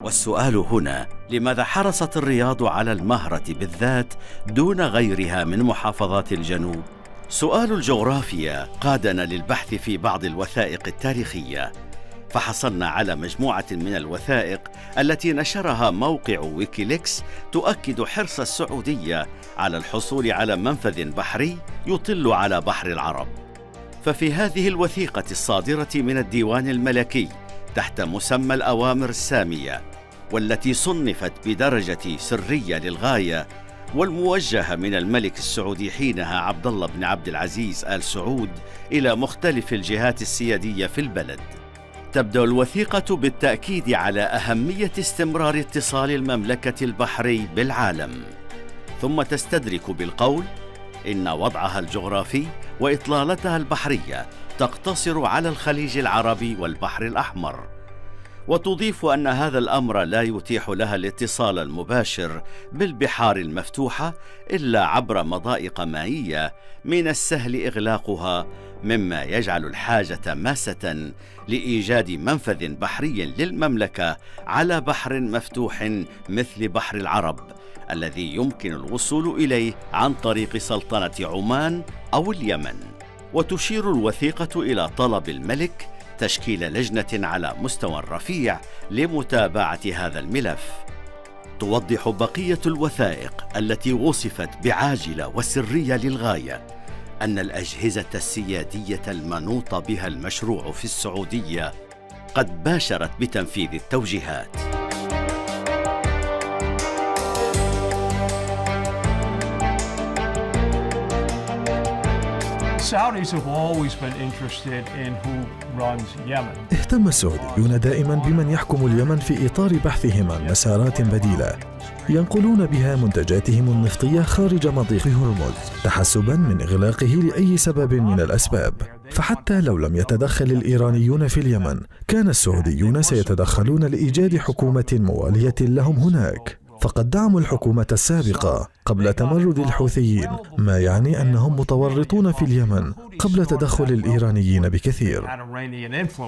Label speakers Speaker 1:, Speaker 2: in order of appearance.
Speaker 1: والسؤال هنا: لماذا حرصت الرياض على المهرة بالذات دون غيرها من محافظات الجنوب؟ سؤال الجغرافيا قادنا للبحث في بعض الوثائق التاريخية، فحصلنا على مجموعة من الوثائق التي نشرها موقع ويكيليكس تؤكد حرص السعودية على الحصول على منفذ بحري يطل على بحر العرب. ففي هذه الوثيقة الصادرة من الديوان الملكي تحت مسمى الأوامر السامية، والتي صنفت بدرجة سرية للغاية، والموجهة من الملك السعودي حينها عبد الله بن عبد العزيز آل سعود إلى مختلف الجهات السيادية في البلد، تبدأ الوثيقة بالتأكيد على أهمية استمرار اتصال المملكة البحري بالعالم، ثم تستدرك بالقول إن وضعها الجغرافي وإطلالتها البحرية تقتصر على الخليج العربي والبحر الأحمر، وتضيف أن هذا الأمر لا يتيح لها الاتصال المباشر بالبحار المفتوحة إلا عبر مضائق مائية من السهل إغلاقها، مما يجعل الحاجة ماسة لإيجاد منفذ بحري للمملكة على بحر مفتوح مثل بحر العرب، الذي يمكن الوصول إليه عن طريق سلطنة عمان أو اليمن. وتشير الوثيقة إلى طلب الملك تشكيل لجنة على مستوى رفيع لمتابعة هذا الملف. توضح بقية الوثائق التي وصفت بعاجلة وسرية للغاية أن الأجهزة السيادية المنوط بها المشروع في السعودية قد باشرت بتنفيذ التوجيهات.
Speaker 2: اهتم السعوديون دائما بمن يحكم اليمن في إطار بحثهم عن مسارات بديلة ينقلون بها منتجاتهم النفطية خارج مضيق هرمز، تحسبا من إغلاقه لأي سبب من الأسباب. فحتى لو لم يتدخل الإيرانيون في اليمن، كان السعوديون سيتدخلون لإيجاد حكومة موالية لهم هناك، فقد دعموا الحكومة السابقة قبل تمرد الحوثيين، ما يعني أنهم متورطون في اليمن قبل تدخل الإيرانيين بكثير.